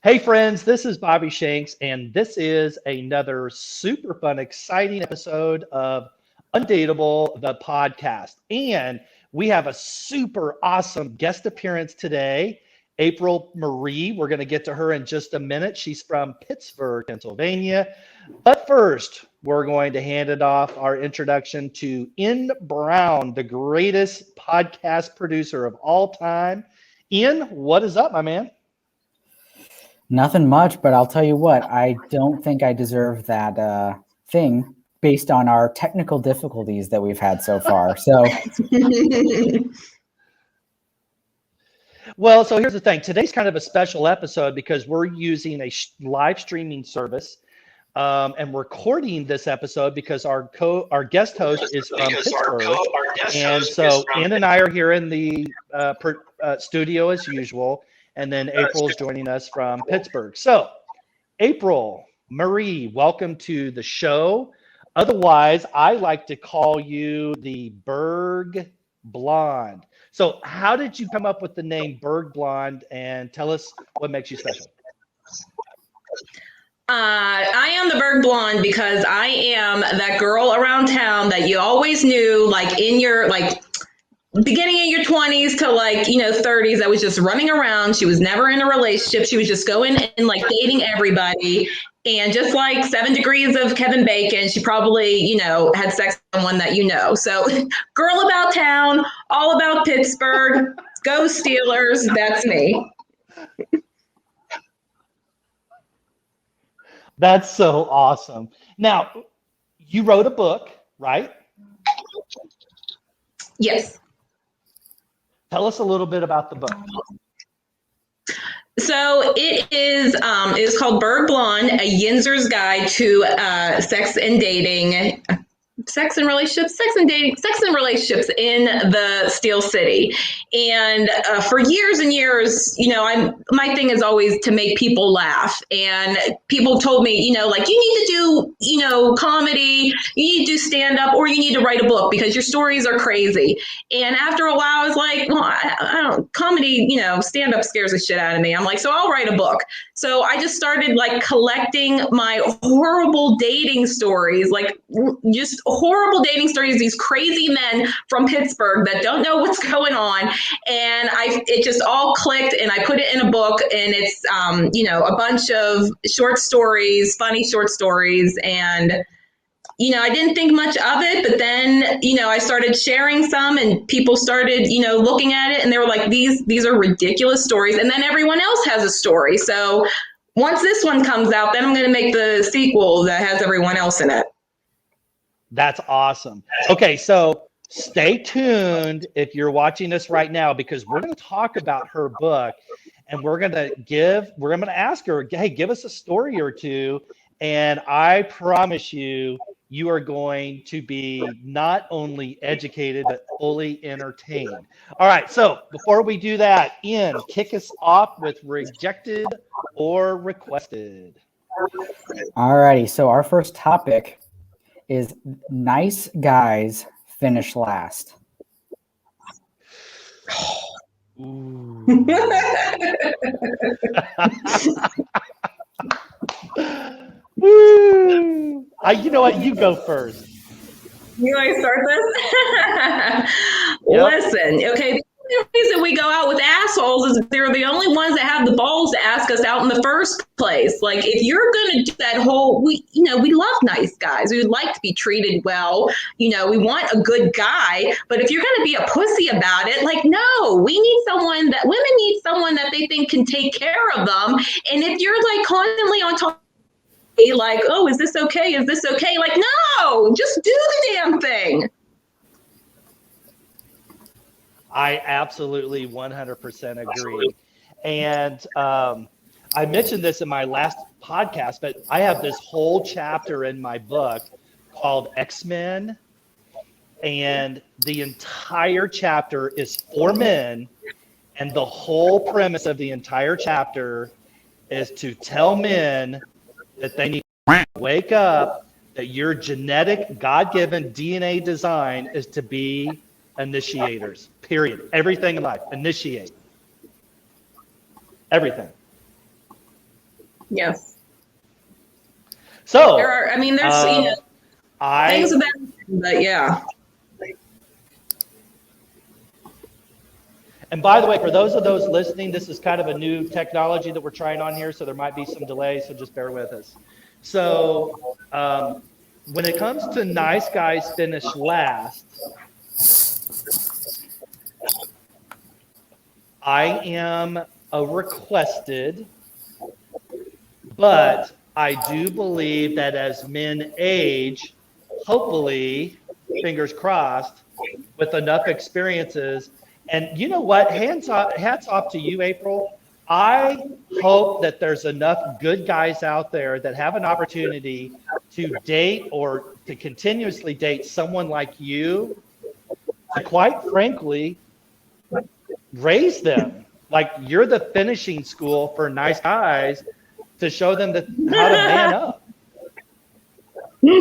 Hey friends, this is Bobby Shanks, and this is another super fun, exciting episode of Undateable, the podcast. And we have a super awesome guest appearance today, April Marie. We're going to get to her in just a minute. She's from Pittsburgh, Pennsylvania. But first, we're going to hand it off our introduction to Ian Brown, the greatest podcast producer of all time. Ian, what is up, my man? Nothing much, but I'll tell you what, I don't think I deserve that thing based on our technical difficulties that we've had so far. So, well, so here's the thing. Today's kind of a special episode because we're using a live streaming service and recording this episode because our guest host is from Pittsburgh. And so Ian and I are here in the studio as usual. And then April's joining us from Pittsburgh. So, April Marie, welcome to the show. Otherwise, I like to call you the Burgh Blonde. So, how did you come up with the name Burgh Blonde? And tell us what makes you special. I am the Burgh Blonde because I am that girl around town that you always knew, like in your beginning of your 20s to 30s, that was just running around. She was never in a relationship. She was just going and dating everybody. And just like 7 Degrees of Kevin Bacon, she probably, had sex with someone that you know. So girl about town, all about Pittsburgh, go Steelers. That's me. That's so awesome. Now, you wrote a book, right? Yes. Tell us a little bit about the book. So it is called Burgh Blonde, a Yinzer's Guide to Sex and relationships in the Steel City. And for years and years, my thing is always to make people laugh. And people told me, you need to do, comedy, you need to do stand up, or you need to write a book because your stories are crazy. And after a while, I was like, well, I don't, comedy, stand up scares the shit out of me. I'm like, so I'll write a book. So I just started collecting my horrible dating stories, just horrible dating stories, these crazy men from Pittsburgh that don't know what's going on. And it just all clicked and I put it in a book, and it's, a bunch of short stories, funny short stories. And, I didn't think much of it, but then, I started sharing some and people started, looking at it and they were like, these are ridiculous stories. And then everyone else has a story. So once this one comes out, then I'm going to make the sequel that has everyone else in it. That's awesome. Okay, so stay tuned if you're watching this right now because we're going to talk about her book and we're going to ask her, hey, give us a story or two. And I promise you, you are going to be not only educated, but fully entertained. All right, so before we do that, Ian, kick us off with rejected or requested. all righty. So our first topic is nice guys finish last. Ooh. Woo. You know what? You go first. You want to start this? Yep. Listen, okay. The reason we go out with assholes is they're the only ones that have the balls to ask us out in the first place. If you're going to do that whole, we love nice guys. We would like to be treated well. We want a good guy. But if you're going to be a pussy about it, no, women need someone that they think can take care of them. And if you're constantly on top, oh, is this okay? Is this okay? No, just do the damn thing. I absolutely 100% agree. And I mentioned this in my last podcast, but I have this whole chapter in my book called X-Men. And the entire chapter is for men. And the whole premise of the entire chapter is to tell men that they need to wake up, that your genetic, God-given DNA design is to be initiators, period. Everything in life, initiate. Everything. Yes. So There are, I mean, there's, things about it, but yeah. And by the way, for those of those listening, this is kind of a new technology that we're trying on here, so there might be some delay, so just bear with us. So when it comes to nice guys finish last, I am a requested, but I do believe that as men age, hopefully, fingers crossed, with enough experiences. And you know what? Hats off to you, April. I hope that there's enough good guys out there that have an opportunity to date or to continuously date someone like you to, quite frankly, raise them. Like you're the finishing school for nice guys to show them how to man up. That's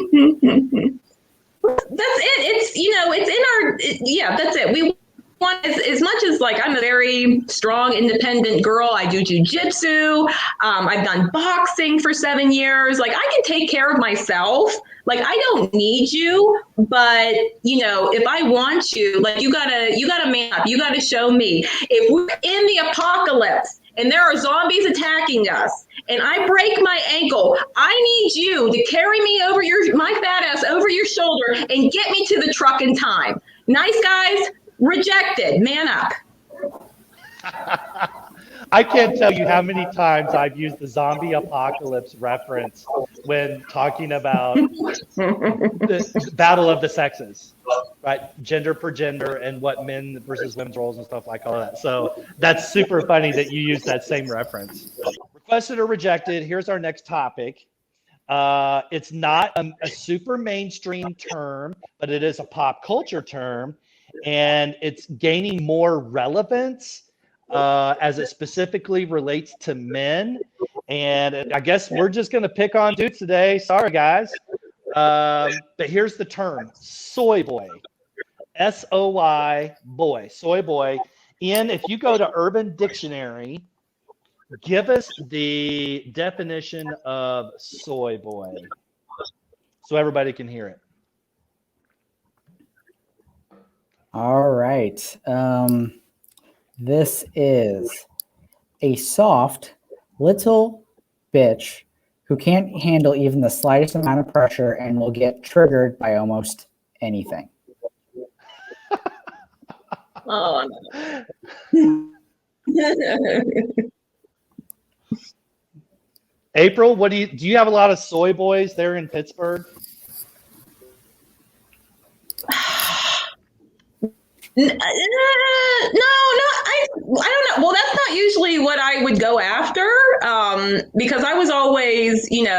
it. It's, it's in our, yeah, that's it. We want, as much as like I'm a very strong, independent girl, I do jujitsu. I've done boxing for 7 years. Like I can take care of myself. Like I don't need you, but if I want you, like you gotta man up. You gotta show me. If we're in the apocalypse and there are zombies attacking us, and I break my ankle, I need you to carry me over my fat ass over your shoulder and get me to the truck in time. Nice guys, rejected. Man up. I can't tell you how many times I've used the zombie apocalypse reference when talking about the battle of the sexes, right? Gender per gender and what men versus women's roles and stuff like all that. So that's super funny that you use that same reference. Requested or rejected. Here's our next topic. It's not a super mainstream term, but it is a pop culture term, and it's gaining more relevance as it specifically relates to men. And I guess we're just going to pick on dudes today. Sorry, guys. But here's the term, soy boy. S-O-Y, boy, soy boy. Ian, if you go to Urban Dictionary, give us the definition of soy boy so everybody can hear it. All right. This is a soft little bitch who can't handle even the slightest amount of pressure and will get triggered by almost anything. Oh, no. April, do you have a lot of soy boys there in Pittsburgh? No, I don't know. Well, that's not usually what I would go after, because I was always, I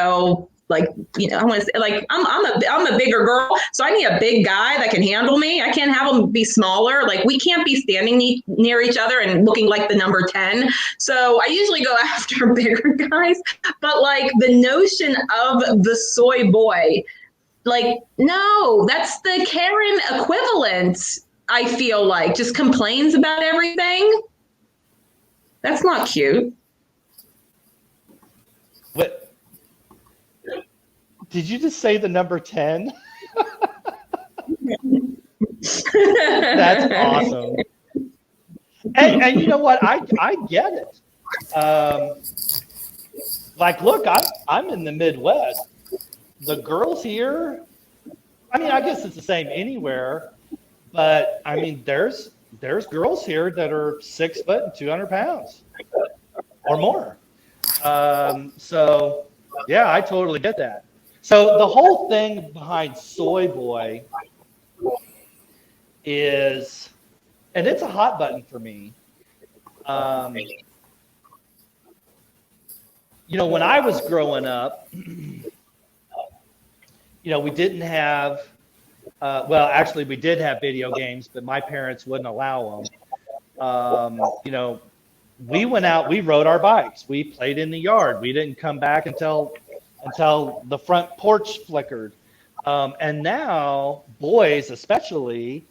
want to say, like, I'm a bigger girl, so I need a big guy that can handle me. I can't have him be smaller. Like, we can't be standing near each other and looking like the number 10. So I usually go after bigger guys. But like the notion of the soy boy, like, no, that's the Karen equivalent. I feel like just complains about everything. That's not cute. What? Did you just say the number 10? That's awesome. And you know what? I get it. Like, look, I'm in the Midwest. The girls here, I mean, I guess it's the same anywhere. But I mean, there's girls here that are 6 foot and 200 pounds or more. So yeah, I totally get that. So the whole thing behind soy boy is, and it's a hot button for me. When I was growing up, we didn't have. Well, actually, we did have video games, but my parents wouldn't allow them. We went out, we rode our bikes, we played in the yard. We didn't come back until the front porch flickered. And now boys, especially,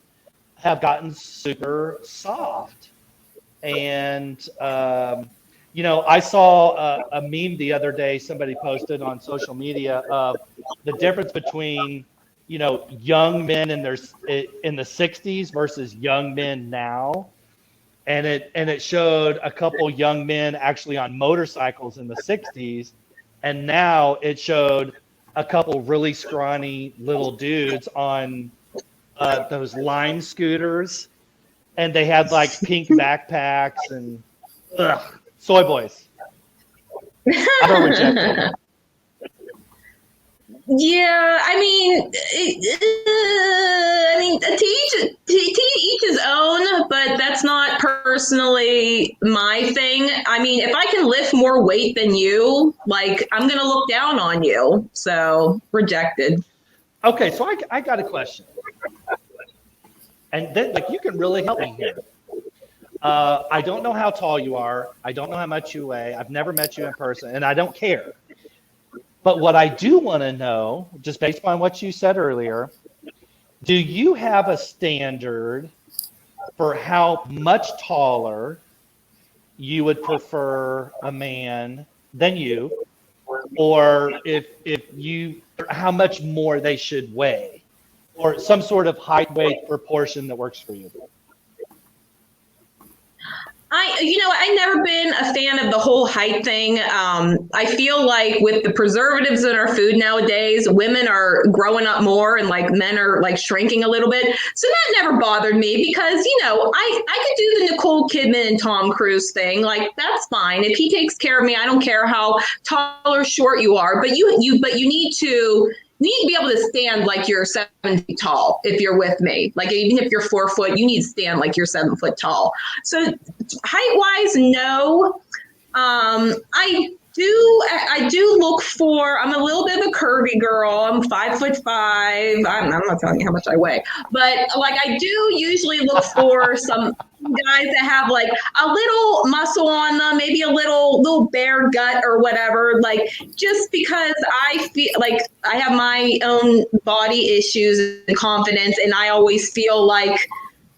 have gotten super soft. And I saw a meme the other day. Somebody posted on social media of the difference between, young men in the 60s versus young men now. And it showed a couple young men actually on motorcycles in the 60s. And now it showed a couple really scrawny little dudes on those Lime scooters. And they had like pink backpacks and soy boys. I'm a rejected. Yeah, to each his own, but that's not personally my thing. I mean, if I can lift more weight than you, like, I'm gonna look down on you. So rejected. Okay, so I got a question, and then like you can really help me here. I don't know how tall you are. I don't know how much you weigh. I've never met you in person, and I don't care. But what I do want to know, just based on what you said earlier, do you have a standard for how much taller you would prefer a man than you, or how much more they should weigh, or some sort of height weight proportion that works for you? I've never been a fan of the whole height thing. I feel like with the preservatives in our food nowadays, women are growing up more and like men are like shrinking a little bit. So that never bothered me because, I could do the Nicole Kidman and Tom Cruise thing. Like, that's fine. If he takes care of me, I don't care how tall or short you are, but you need to be able to stand like you're 7 feet tall if you're with me. Like, even if you're 4 foot, you need to stand like you're 7 foot tall. So height wise, no. I do look for, I'm a little bit of a curvy girl. I'm 5'5". I'm not telling you how much I weigh, but like I do usually look for some guys that have like a little muscle on them, maybe a little bare gut or whatever, like just because I feel like I have my own body issues and confidence, and I always feel like,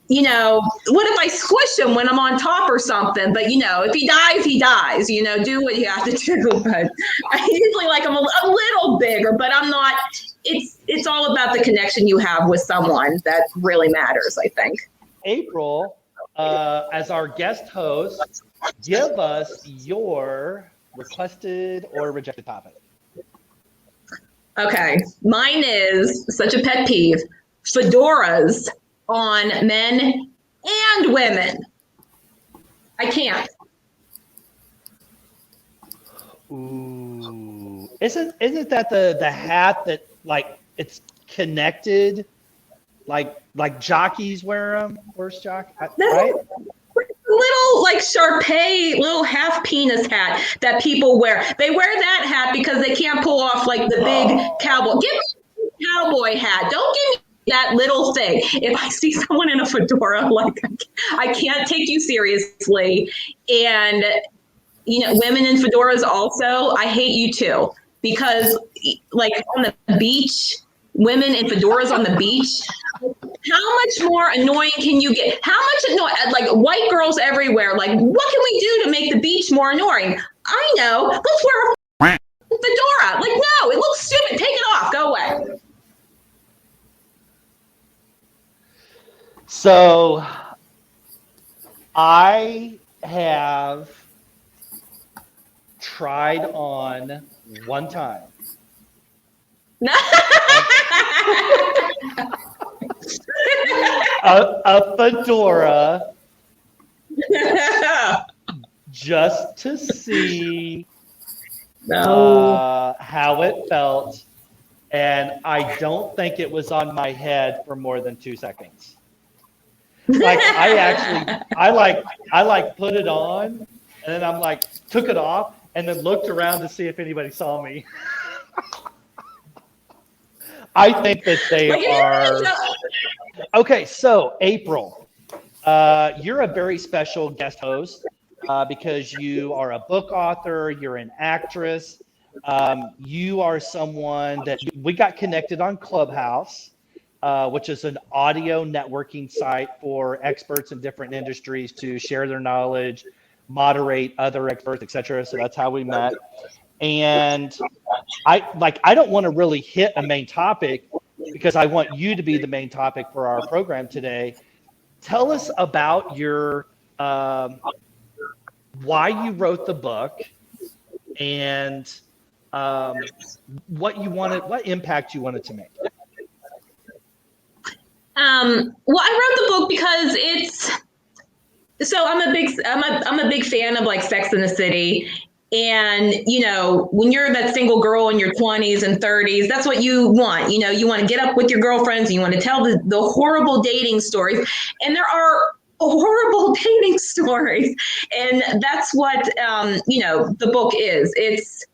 what if I squish him when I'm on top or something? But, if he dies, he dies, do what you have to do. But I usually like I'm a little bigger, but I'm not, it's all about the connection you have with someone that really matters, I think. April, as our guest host, give us your requested or rejected topic. Okay. Mine is such a pet peeve. Fedoras on men and women. I can't. Ooh, isn't that the hat that like it's connected, like jockeys wear them? Horse jockey, right? Little like Sharpay, little half penis hat that people wear. They wear that hat because they can't pull off like the big cowboy. Give me a cowboy hat. Don't give me that little thing. If I see someone in a fedora, like I can't take you seriously. And women in fedoras also, I hate you too, because like on the beach, women in fedoras on the beach, how much more annoying can you get? How much annoying, like white girls everywhere, like what can we do to make the beach more annoying? I know, let's wear a fedora. Like, no, it looks stupid. Take it off. Go away. So I have tried on one time. a fedora just to see how it felt, and I don't think it was on my head for more than 2 seconds. Like I put it on, and then I'm like took it off, and then looked around to see if anybody saw me. I think that they are. Okay, so April, you're a very special guest host because you are a book author, you're an actress, you are someone that we got connected on Clubhouse, which is an audio networking site for experts in different industries to share their knowledge, moderate other experts, etc. So that's how we met. And I don't want to really hit a main topic because I want you to be the main topic for our program today. Tell us about your why you wrote the book and what impact you wanted to make. Well, I wrote the book because I'm a big fan of like Sex in the City. And, when you're that single girl in your 20s and 30s, that's what you want. You want to get up with your girlfriends and you want to tell the horrible dating stories. And there are horrible dating stories. And that's what, the book is. It's,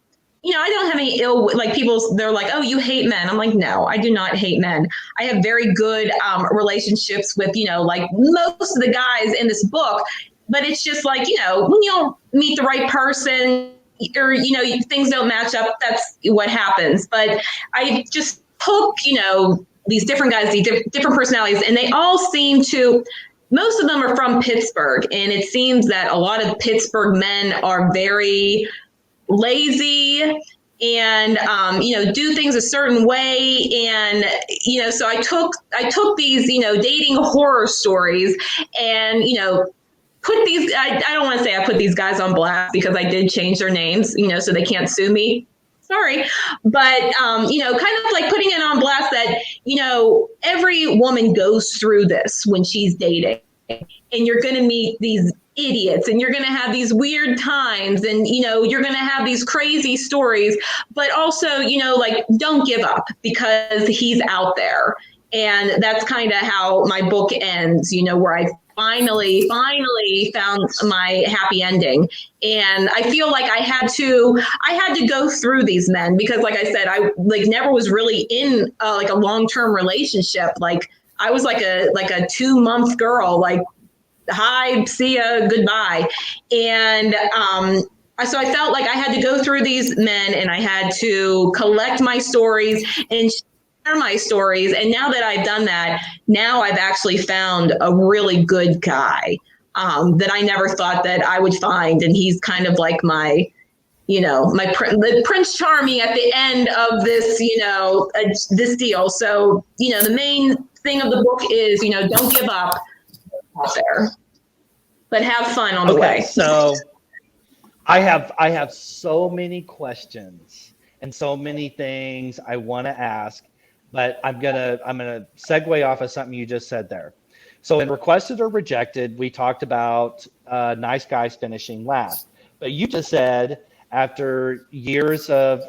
I don't have any like people, they're like, oh, you hate men. I'm like, no, I do not hate men. I have very good relationships with, like most of the guys in this book. But it's just like, when you don't meet the right person or, things don't match up, that's what happens. But I just took, these different guys, these different personalities, and they all seem to, most of them are from Pittsburgh. And it seems that a lot of Pittsburgh men are very lazy and, do things a certain way. And, so I took these, dating horror stories and, put these, I don't want to say I put these guys on blast because I did change their names, so they can't sue me. Sorry. But, kind of like putting it on blast that, every woman goes through this when she's dating, and you're going to meet these idiots and you're going to have these weird times and, you're going to have these crazy stories, but also, like don't give up because he's out there. And that's kind of how my book ends, where I finally found my happy ending. And I feel like I had to go through these men because like I said, I like never was really in like a long-term relationship. Like I was like a 2-month girl, like, hi, see ya, goodbye. And, so I felt like I had to go through these men and I had to collect my stories and share my stories. And now that I've done that, now I've actually found a really good guy that I never thought that I would find. And he's kind of like my, the Prince Charming at the end of this, this deal. So, the main thing of the book is, don't give up out there, but have fun on the way. So I have so many questions and so many things I want to ask. But I'm gonna segue off of something you just said there. So in requested or rejected, we talked about nice guys finishing last. But you just said after years of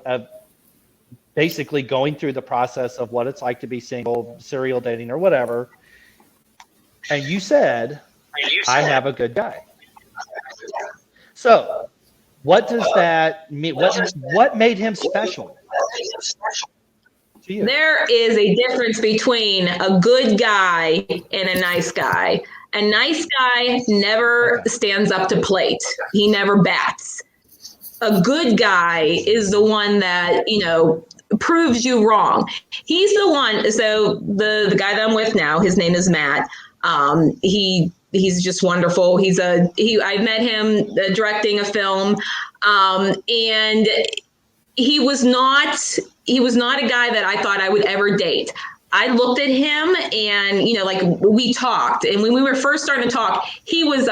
basically going through the process of what it's like to be single, serial dating, or whatever, and you said I have a good guy. So what does that mean? What made him special? There is a difference between a good guy and a nice guy. A nice guy never stands up to plate. He never bats. A good guy is the one that, proves you wrong. He's the one. So the guy that I'm with now, his name is Matt. He's just wonderful. I met him directing a film, and he was not a guy that I thought I would ever date. I looked at him and, like we talked, and when we were first starting to talk, he was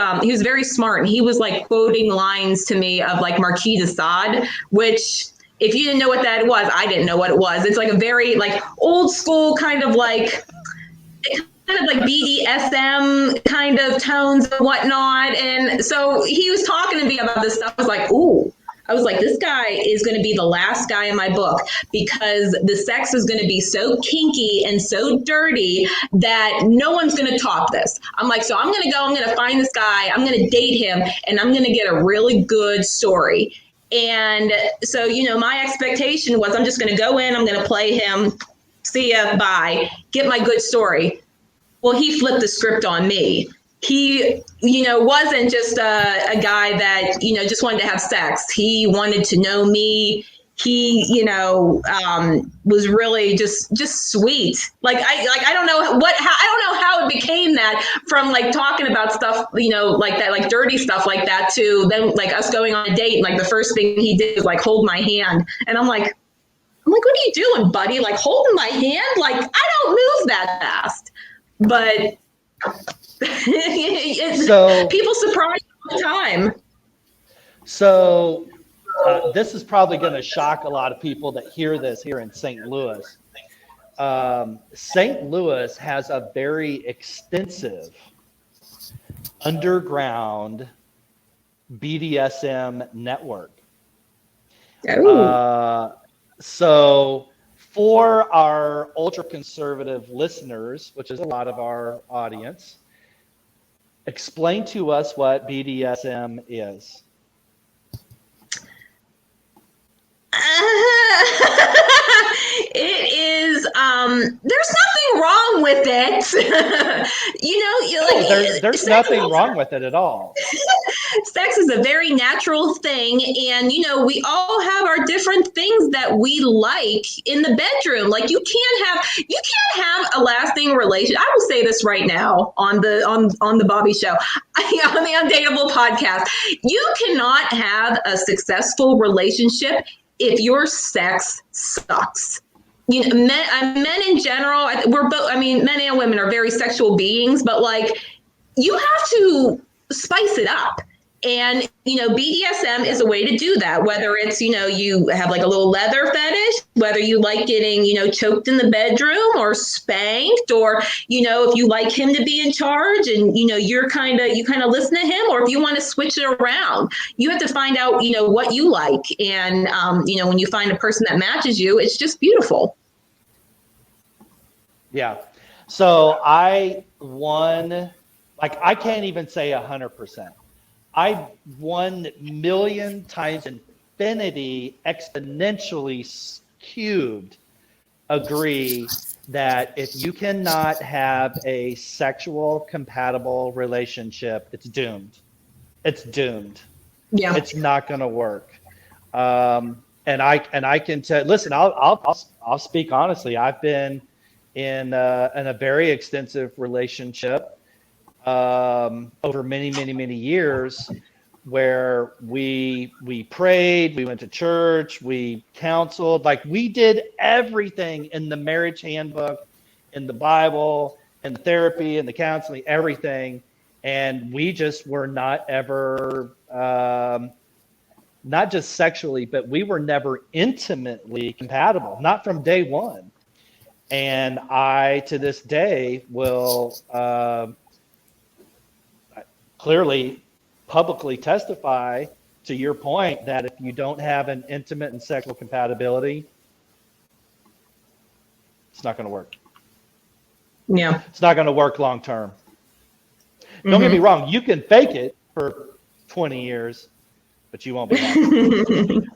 very smart, and he was like quoting lines to me of like Marquis de Sade, which if you didn't know what that was, I didn't know what it was. It's like a very like old school kind of like BDSM kind of tones and whatnot. And so he was talking to me about this stuff. I was like, ooh. I was like, this guy is going to be the last guy in my book because the sex is going to be so kinky and so dirty that no one's going to top this. I'm like, so I'm going to find this guy, I'm going to date him, and I'm going to get a really good story. And so, my expectation was I'm just going to go in, I'm going to play him, see ya, bye, get my good story. Well, he flipped the script on me. He, wasn't just a guy that, just wanted to have sex. He wanted to know me. he, was really just sweet. I don't know I don't know how it became that, from like talking about stuff, like that, like dirty stuff like that, to then like us going on a date. And like the first thing he did was like hold my hand. And I'm like, what are you doing, buddy? Like holding my hand? Like, I don't move that fast. But people surprise me all the time. So this is probably going to shock a lot of people that hear this here in St. Louis. St. Louis has a very extensive underground BDSM network. So for our ultra conservative listeners, which is a lot of our audience, explain to us what BDSM is. It is, there's nothing wrong with it. There's nothing wrong with it at all. Sex is a very natural thing, and we all have our different things that we like in the bedroom. Like you can't have a lasting relationship. I will say this right now on the Bobby Show, on the Undateable podcast. You cannot have a successful relationship if your sex sucks. Men in general, we're both. Men and women are very sexual beings, but like you have to spice it up. And, BDSM is a way to do that, whether it's, you have like a little leather fetish, whether you like getting, choked in the bedroom or spanked, or, if you like him to be in charge and, you kind of listen to him, or if you want to switch it around, you have to find out, what you like. And, when you find a person that matches you, it's just beautiful. Yeah. So I won, I can't even say 100%. I 1,000,000 times infinity exponentially cubed agree that if you cannot have a sexual compatible relationship, it's doomed. It's doomed. Yeah. It's not going to work. And I can tell, listen, I'll speak honestly. I've been in a very extensive relationship over many years, where we prayed, we went to church, we counseled, like we did everything in the marriage handbook, in the Bible, in the therapy, in the counseling, everything. And we just were not ever, not just sexually, but we were never intimately compatible, not from day one. And I, to this day, will clearly publicly testify to your point that if you don't have an intimate and sexual compatibility, it's not going to work. Yeah. It's not going to work long term. Don't get me wrong. You can fake it for 20 years, but you won't be happy.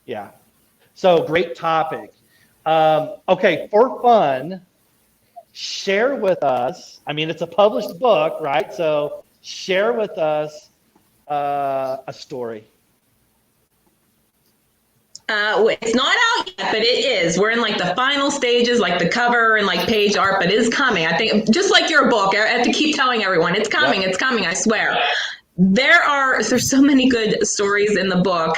Yeah. So great topic. Okay. For fun, share with us, it's a published book, right? So share with us a story. It's not out yet, but it is. We're in like the final stages, like the cover and like page art, but it is coming. I think just like your book, I have to keep telling everyone it's coming. Yep. It's coming. I swear. There's so many good stories in the book.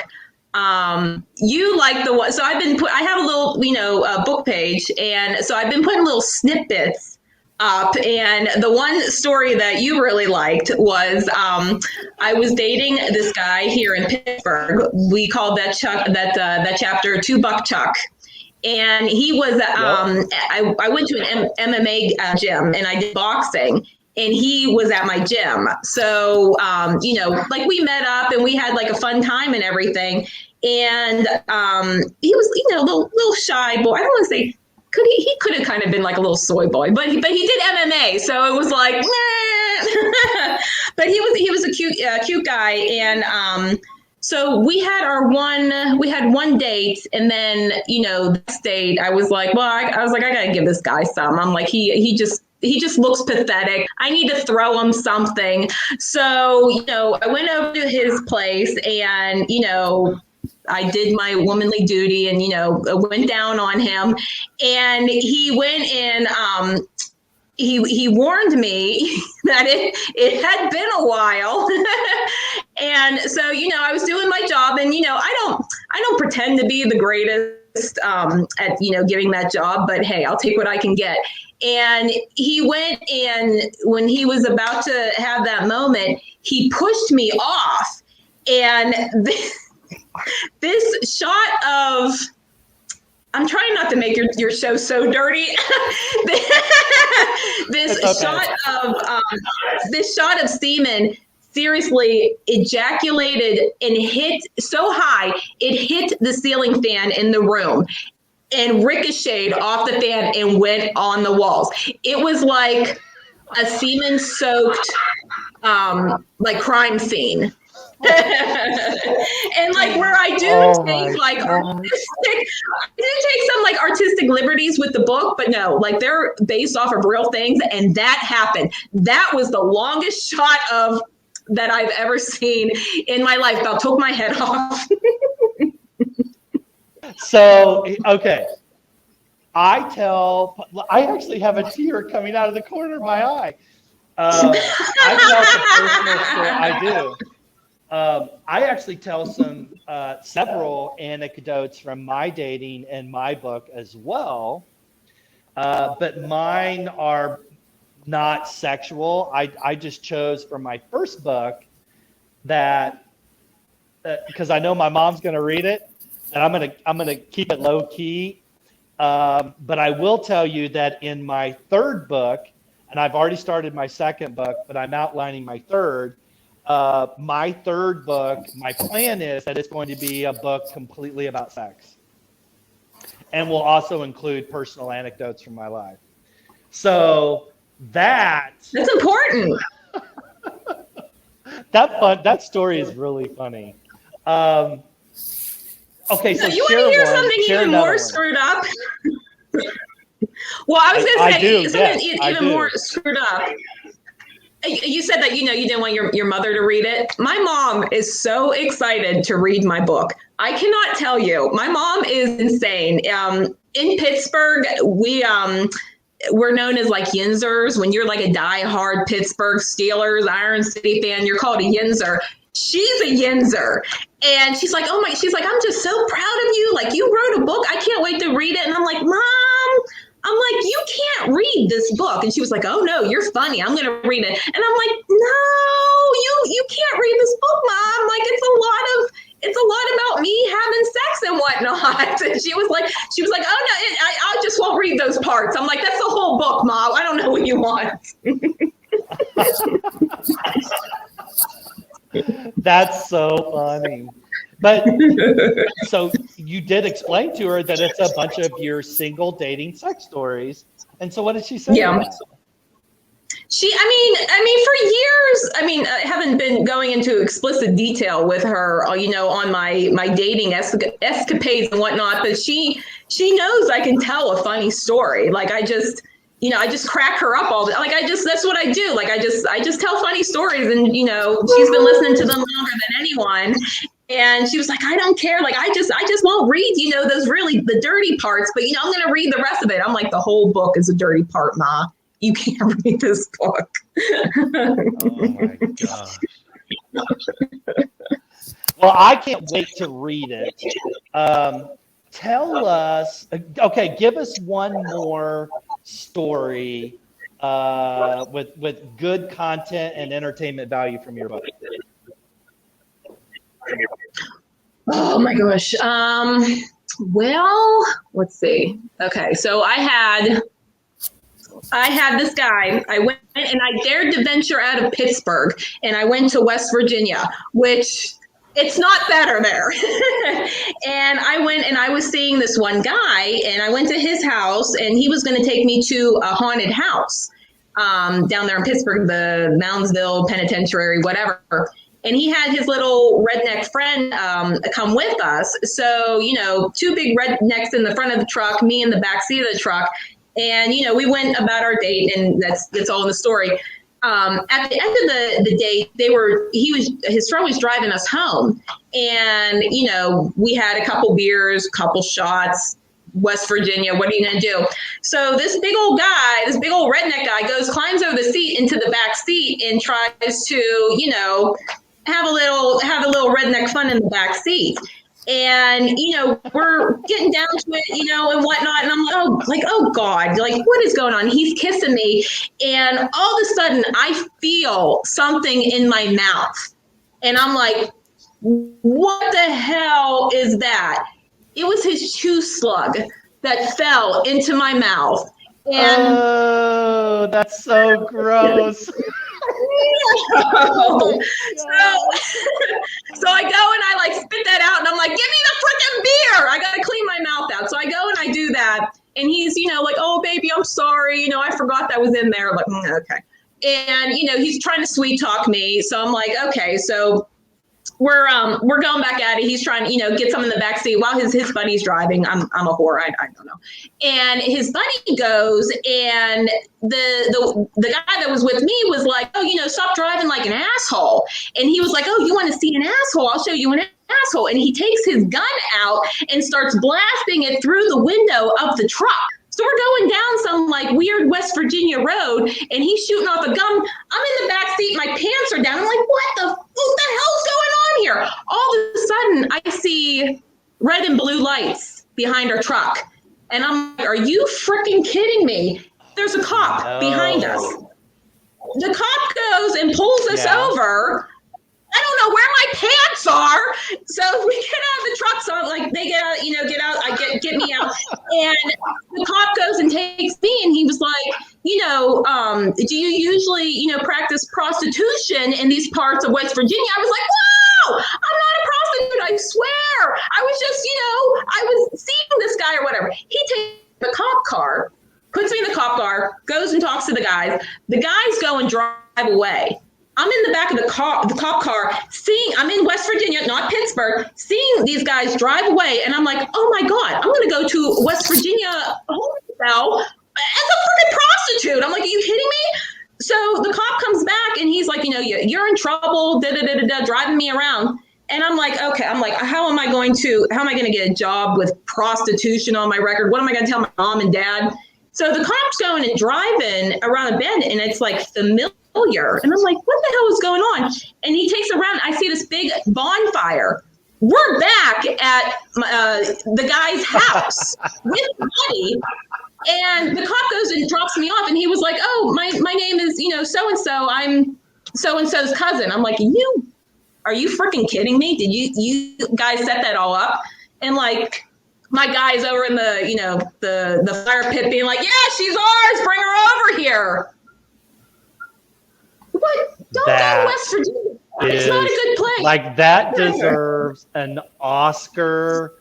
You like the one, so I have a little, book page. And so I've been putting little snippets up. And the one story that you really liked was, I was dating this guy here in Pittsburgh. We called that chapter $2 Chuck. And he was, I went to an MMA gym and I did boxing. And he was at my gym. So, like we met up and we had like a fun time and everything. And he was, a little shy boy. I don't want to say, he could have kind of been like a little soy boy, but he did MMA. So it was like, nah. But he was a cute guy. And so we had one date. And then, this date, I was like, I got to give this guy some. I'm like, he just looks pathetic. I need to throw him something. So, I went over to his place and, I did my womanly duty and, went down on him. And he went and he warned me that it had been a while. And so, I was doing my job, and, I don't pretend to be the greatest at, giving that job, but hey, I'll take what I can get. And he went, and when he was about to have that moment, he pushed me off. And this shot of, I'm trying not to make your show so dirty. This shot of semen seriously ejaculated and hit so high, it hit the ceiling fan in the room and ricocheted off the fan and went on the walls. It was like a semen-soaked crime scene. And where I do take some artistic liberties with the book, but no, they're based off of real things, and that happened. That was the longest shot of that I've ever seen in my life. About took my head off. So, okay. I actually have a tear coming out of the corner of my eye. I tell the personal story. I do. I actually tell several anecdotes from my dating in my book as well, but mine are not sexual. I just chose from my first book that because I know my mom's going to read it, and I'm gonna keep it low key. But I will tell you that in my third book, and I've already started my second book, but I'm outlining my third. My third book, my plan is that it's going to be a book completely about sex, and will also include personal anecdotes from my life. So that's important. That story is really funny. Okay, so you want to hear something even more screwed up? Well, I was going to say something even more screwed up. You said that, you didn't want your mother to read it. My mom is so excited to read my book. I cannot tell you. My mom is insane. In Pittsburgh, we're known as Yinzers. When you're a diehard Pittsburgh Steelers, Iron City fan, you're called a Yinzer. She's a Yinzer. And she's like, I'm just so proud of you. You wrote a book. I can't wait to read it. And I'm like, Mom, you can't read this book. And she was like, oh no, you're funny. I'm going to read it. And I'm like, no, you can't read this book, Mom. It's a lot about me having sex and whatnot. And she was like, oh no, I just won't read those parts. I'm like, that's the whole book, Mom. I don't know what you want. That's so funny. But so you did explain to her that it's a bunch of your single dating sex stories. And so what did she say? Yeah. For years, I haven't been going into explicit detail with her, on my dating escapades and whatnot, but she knows I can tell a funny story. I just crack her up all the that's what I do. I just tell funny stories, and, she's been listening to them longer than anyone. And she was like, I don't care. I just won't read, those really the dirty parts, but, I'm going to read the rest of it. I'm like, the whole book is a dirty part, Ma. You can't read this book. Oh my gosh. Well, I can't wait to read it. Tell us, okay, give us one more story with good content and entertainment value from your book. Oh my gosh. Well, let's see. Okay, so I had this guy. I went and I dared to venture out of Pittsburgh, and I went to West Virginia, which it's not better there. And I went and I was seeing this one guy, and I went to his house, and he was going to take me to a haunted house down there in Pittsburgh, the Moundsville Penitentiary, whatever. And he had his little redneck friend come with us. So, two big rednecks in the front of the truck, me in the back seat of the truck. And, we went about our date, and that's all in the story. at the end of the day, his friend was driving us home, and we had a couple beers, couple shots. West Virginia, what are you gonna do? So this big old redneck guy climbs over the seat into the back seat and tries to, have a little redneck fun in the back seat. And we're getting down to it, and whatnot. And I'm like, oh God, like what is going on? He's kissing me, and all of a sudden I feel something in my mouth, and I'm like, what the hell is that? It was his chew slug that fell into my mouth. And oh, that's so gross. So I go and I like spit that out, and I'm like, give me the freaking beer. I got to clean my mouth out. So I go and I do that. And he's, like, oh, baby, I'm sorry. I forgot that was in there. I'm like, okay. And, he's trying to sweet talk me. So I'm like, okay, so we're going back at it. He's trying to, get some in the back seat while his buddy's driving. I'm a whore. I don't know. And his buddy goes, and the guy that was with me was like, oh, stop driving like an asshole. And he was like, oh, you want to see an asshole? I'll show you an asshole. And he takes his gun out and starts blasting it through the window of the truck. So we're going down some like weird West Virginia road, and he's shooting off a gun. I'm in the back seat, my pants are down. I'm like, what the hell's going on here? All of a sudden, I see red and blue lights behind our truck. And I'm like, are you freaking kidding me? There's a cop behind us. The cop goes and pulls us over. I don't know where my pants are. So we get out of the truck. So like they get out, get out. I get me out. And the cop goes and takes me, and he was like, do you usually, practice prostitution in these parts of West Virginia? I was like, whoa, I'm not a prostitute. I swear. I was just, I was seeing this guy or whatever. He takes the cop car, puts me in the cop car, goes and talks to the guys. The guys go and drive away. I'm in the back of the cop car, I'm in West Virginia, not Pittsburgh, seeing these guys drive away. And I'm like, oh my God, I'm going to go to West Virginia hotel as a freaking prostitute. I'm like, are you kidding me? So the cop comes back and he's like, you're in trouble, driving me around. And I'm like, okay, how am I going to get a job with prostitution on my record? What am I going to tell my mom and dad? So the cop's going and driving around a bend, and it's like familiar. And I'm like, what the hell is going on? And he takes around. I see this big bonfire. We're back at the guy's house with Buddy. And the cop goes and drops me off. And he was like, oh, my name is, so-and-so. I'm so-and-so's cousin. I'm like, are you freaking kidding me? Did you guys set that all up? And like, my guy's over in the fire pit being like, yeah, she's ours. Bring her over here. What? Don't go to West Virginia. It's not a good place. Like that deserves an Oscar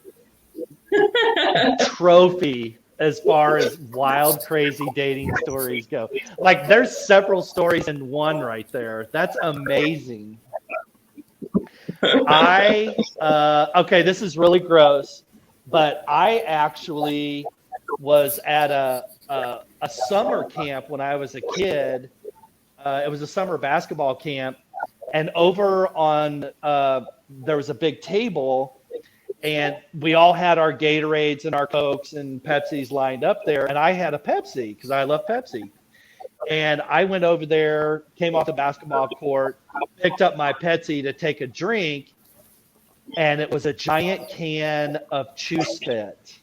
trophy as far as wild, crazy dating stories go. Like there's several stories in one right there. That's amazing. Okay, this is really gross, but I actually was at a summer camp when I was a kid. It was a summer basketball camp, and over on there was a big table, and we all had our Gatorades and our Cokes and Pepsis lined up there, and I had a Pepsi because I love Pepsi. And I went over there, came off the basketball court, picked up my Pepsi to take a drink, and it was a giant can of chew spit.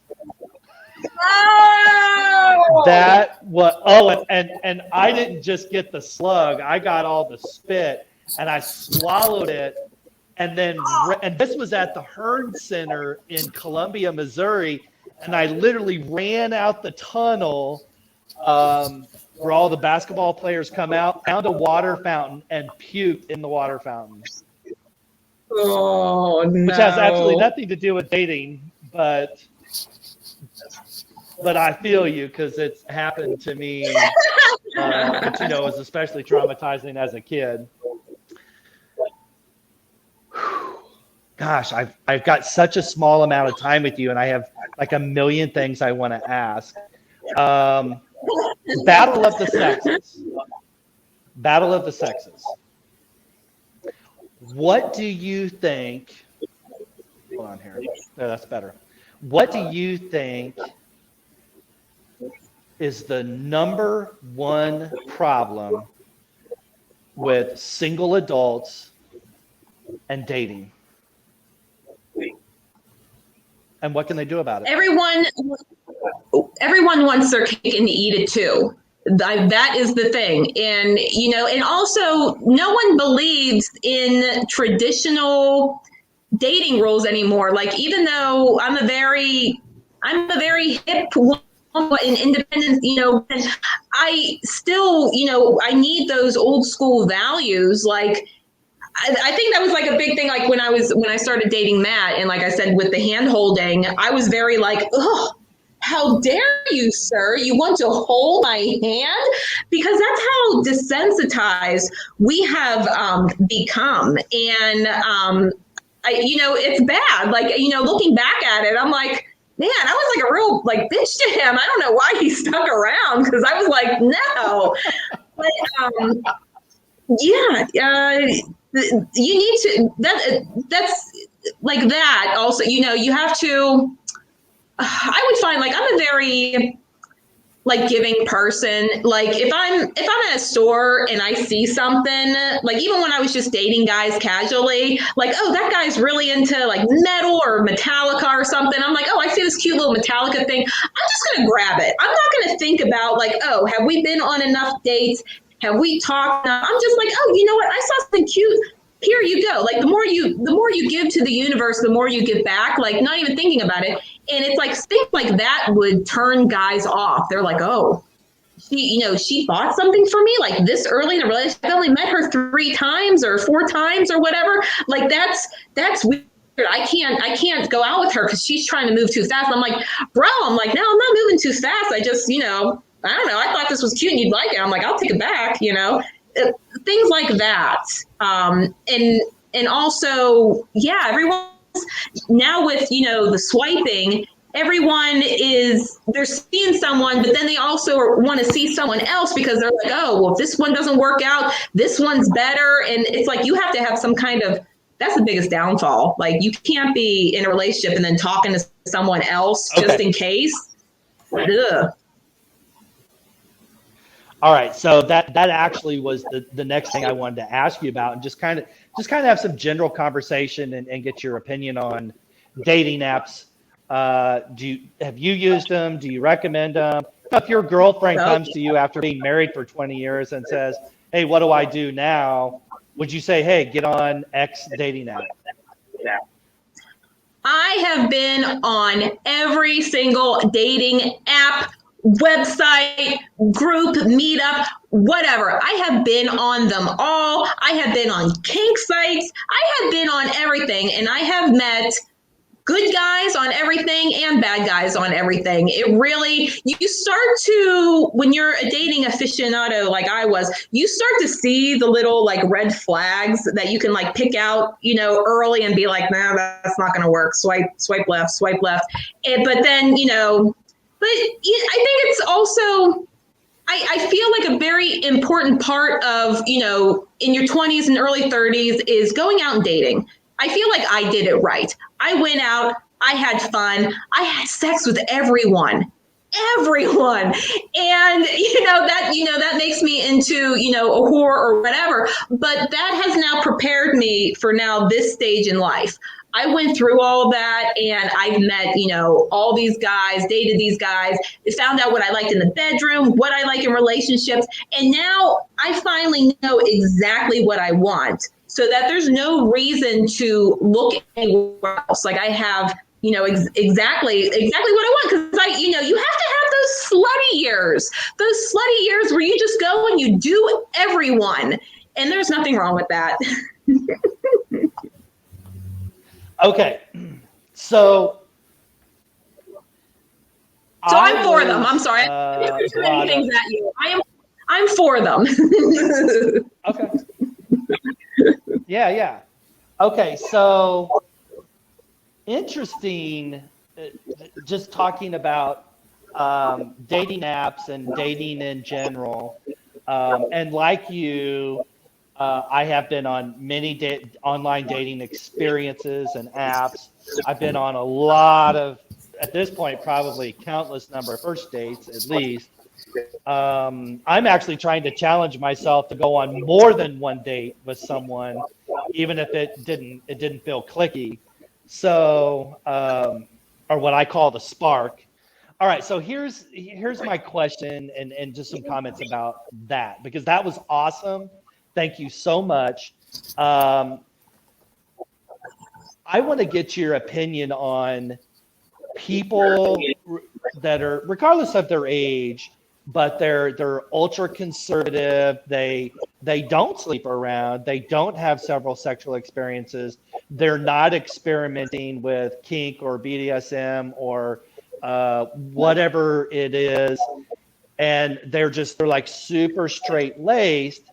Oh! That was and I didn't just get the slug. I got all the spit and I swallowed it, and this was at the Hearn Center in Columbia, Missouri, and I literally ran out the tunnel where all the basketball players come out, found a water fountain, and puked in the water fountain. Oh no! Which has absolutely nothing to do with dating, but I feel you because it's happened to me, which, was especially traumatizing as a kid. Gosh, I've got such a small amount of time with you, and I have like a million things I want to ask. Battle of the sexes. battle of the sexes. What do you think? Hold on here. No, that's better. What do you think is the number one problem with single adults and dating? And what can they do about it? Everyone wants their cake and to eat it too. That is the thing. And, and also no one believes in traditional dating rules anymore. Like, even though I'm a very hip woman and independent, I still, I need those old school values. Like, I think that was like a big thing. Like when I started dating Matt, and like I said, with the hand holding, I was very like, oh, how dare you, sir? You want to hold my hand? Because that's how desensitized we have become. And, it's bad. Like, looking back at it, I'm like, man, I was like a real like bitch to him. I don't know why he stuck around, because I was like, no. But you need to, that's like that. Also, you have to, I would find, like, I'm a very like giving person. Like if I'm at a store and I see something, like even when I was just dating guys casually, like, oh, that guy's really into like metal or Metallica or something. I'm like, oh, I see this cute little Metallica thing. I'm just going to grab it. I'm not going to think about like, oh, have we been on enough dates? Have we talked enough? I'm just like, oh, you know what? I saw something cute. Here you go. Like the more you give to the universe, the more you give back, like not even thinking about it. And it's like things like that would turn guys off. They're like, oh, she bought something for me like this early in the relationship. I only met her 3 times or 4 times or whatever. Like that's weird. I can't go out with her because she's trying to move too fast. I'm like, bro, no, I'm not moving too fast. I just, I don't know. I thought this was cute and you'd like it. I'm like, I'll take it back, things like that. And also, yeah, everyone's now with, the swiping, everyone they're seeing someone, but then they also want to see someone else because they're like, oh, well, if this one doesn't work out, this one's better. And it's like, you have to have some kind of, that's the biggest downfall. Like you can't be in a relationship and then talking to someone else just in case. Ugh. All right, so that actually was the next thing I wanted to ask you about, and just kind of have some general conversation and get your opinion on dating apps. Have you used them? Do you recommend them? If your girlfriend comes to you after being married for 20 years and says, "Hey, what do I do now?" Would you say, "Hey, get on X dating app"? I have been on every single dating app, website, group, meetup, whatever. I have been on them all. I have been on kink sites. I have been on everything, and I have met good guys on everything and bad guys on everything. It really, you start to, when you're a dating aficionado like I was, you start to see the little like red flags that you can like pick out, early and be like, nah, that's not going to work. Swipe left, swipe left. But then, but I think it's also, I feel like a very important part of, in your 20s and early 30s is going out and dating. I feel like I did it right. I went out, I had fun, I had sex with everyone. And, that makes me into, a whore or whatever. But that has now prepared me for now this stage in life. I went through all that and I've met, all these guys, dated these guys, found out what I liked in the bedroom, what I like in relationships. And now I finally know exactly what I want, so that there's no reason to look anywhere else. Like I have, exactly what I want. Because you have to have those slutty years where you just go and you do everyone. And there's nothing wrong with that. Okay, so I'm for them. I'm sorry. I didn't too many things at you. I'm for them. Okay. Yeah. Okay, so interesting. Just talking about dating apps and dating in general. And like you, I have been on many online dating experiences and apps. I've been on a lot of, at this point, probably countless number of first dates at least. I'm actually trying to challenge myself to go on more than one date with someone, even if it didn't feel clicky. So, or what I call the spark. All right, so here's my question and just some comments about that, because that was awesome. Thank you so much. I want to get your opinion on people that are, regardless of their age, but they're ultra conservative. They don't sleep around. They don't have several sexual experiences. They're not experimenting with kink or BDSM or whatever it is, and they're like super straight laced.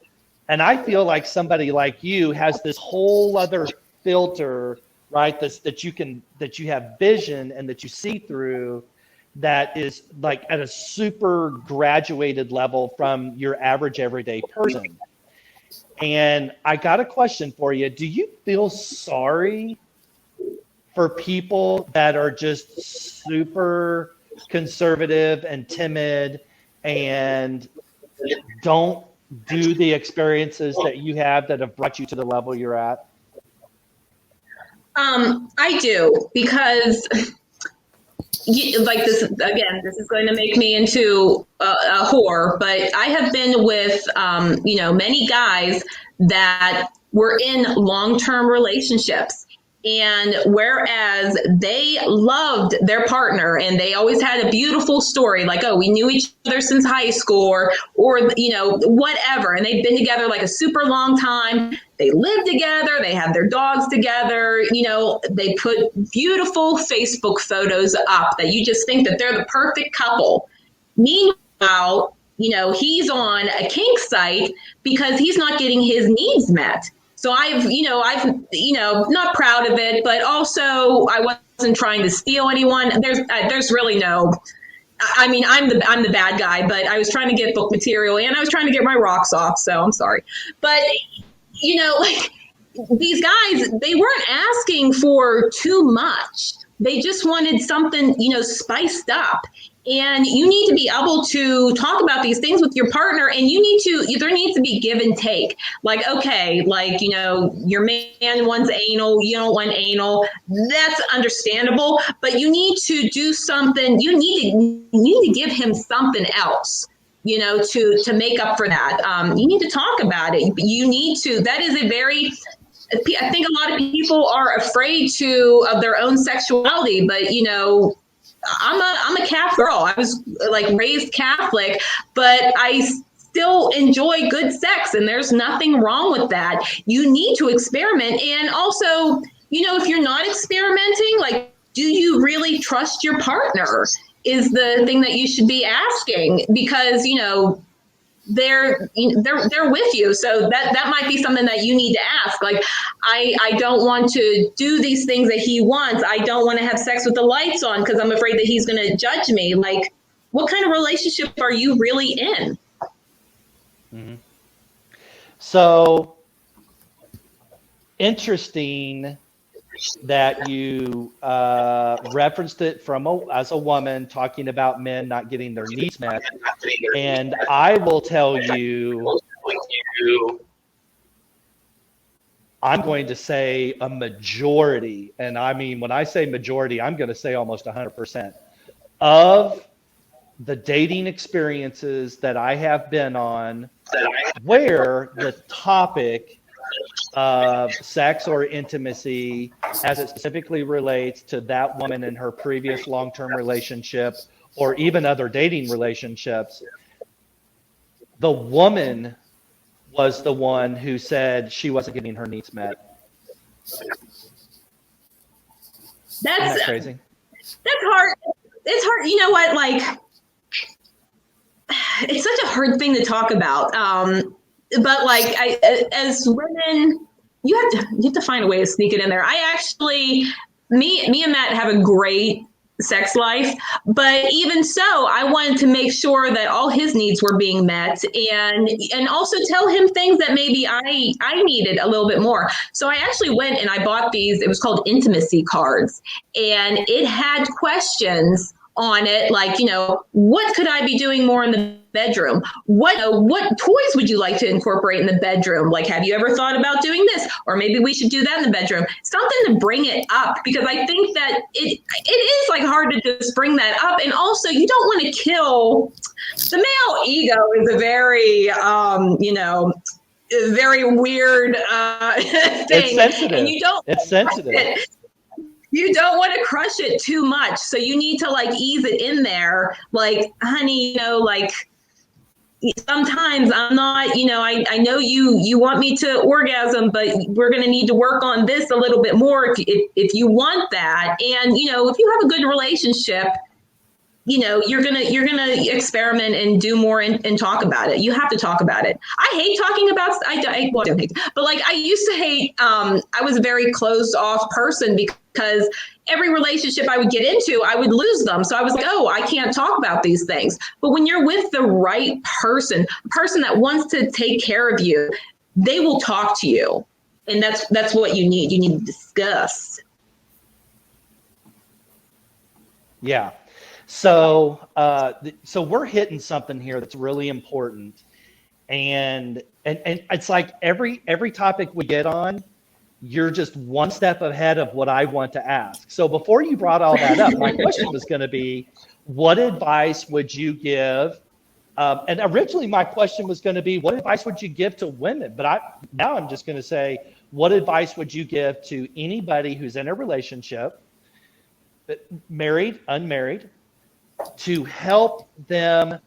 And I feel like somebody like you has this whole other filter, right? That you have vision and that you see through, that is like at a super graduated level from your average everyday person. And I got a question for you. Do you feel sorry for people that are just super conservative and timid and don't do the experiences that you have that have brought you to the level you're at? I do, because like this again, this is going to make me into a whore, but I have been with many guys that were in long-term relationships, and whereas they loved their partner and they always had a beautiful story, like, oh, we knew each other since high school, or whatever, and they've been together like a super long time. They live together, they have their dogs together, they put beautiful Facebook photos up that you just think that they're the perfect couple. Meanwhile, he's on a kink site because he's not getting his needs met. So I've not proud of it, but also I wasn't trying to steal anyone. There's really no, I mean, I'm the bad guy, but I was trying to get book material and I was trying to get my rocks off. So I'm sorry, but like these guys, they weren't asking for too much. They just wanted something, spiced up. And you need to be able to talk about these things with your partner, and there needs to be give and take. Like, okay, like, your man wants anal, you don't want anal. That's understandable, but you need to do something. You need to give him something else, to make up for that. You need to talk about it. You need to, that is I think a lot of people are afraid of their own sexuality, but, I'm a Catholic girl. I was like raised Catholic, but I still enjoy good sex, and there's nothing wrong with that. You need to experiment. And also, if you're not experimenting, like, do you really trust your partner is the thing that you should be asking, because, they're with you. So that might be something that you need to ask. Like, I don't want to do these things that he wants. I don't want to have sex with the lights on because I'm afraid that he's going to judge me. Like, what kind of relationship are you really in? Mm-hmm. So interesting that you referenced it as a woman talking about men not getting their needs met. And I will tell you, I'm going to say a majority, and I mean, when I say majority, I'm going to say almost 100% of the dating experiences that I have been on where the topic of sex or intimacy, as it specifically relates to that woman in her previous long-term relationship or even other dating relationships, the woman was the one who said she wasn't getting her needs met. Isn't that crazy? That's hard. It's hard. You know what? Like, it's such a hard thing to talk about. But like, as women, you have to find a way to sneak it in there. Me and Matt have a great sex life. But even so, I wanted to make sure that all his needs were being met, and also tell him things that maybe I needed a little bit more. So I actually went and I bought these. It was called intimacy cards, and it had questions on it, like, what could I be doing more in the bedroom? What toys would you like to incorporate in the bedroom? Like, have you ever thought about doing this? Or maybe we should do that in the bedroom. Something to bring it up, because I think that it is like hard to just bring that up. And also, you don't want to kill the male ego. Is a very very weird thing. It's sensitive. And you don't. It's sensitive. You don't want to crush it too much. So you need to like ease it in there. Like, honey, like sometimes I'm not, I know you want me to orgasm, but we're going to need to work on this a little bit more if you want that. And, if you have a good relationship, you're gonna experiment and do more and talk about it. You have to talk about it. I hate talking about. I don't hate, but like I used to hate. I was a very closed off person because every relationship I would get into, I would lose them. So I was like, oh, I can't talk about these things. But when you're with the right person, a person that wants to take care of you, they will talk to you, and that's what you need. You need to discuss. Yeah. So we're hitting something here that's really important, and it's like every topic we get on, you're just one step ahead of what I want to ask. So before you brought all that up, my question was going to be, what advice would you give? And originally my question was going to be, what advice would you give to women? But now I'm just going to say, what advice would you give to anybody who's in a relationship, married, unmarried, to help them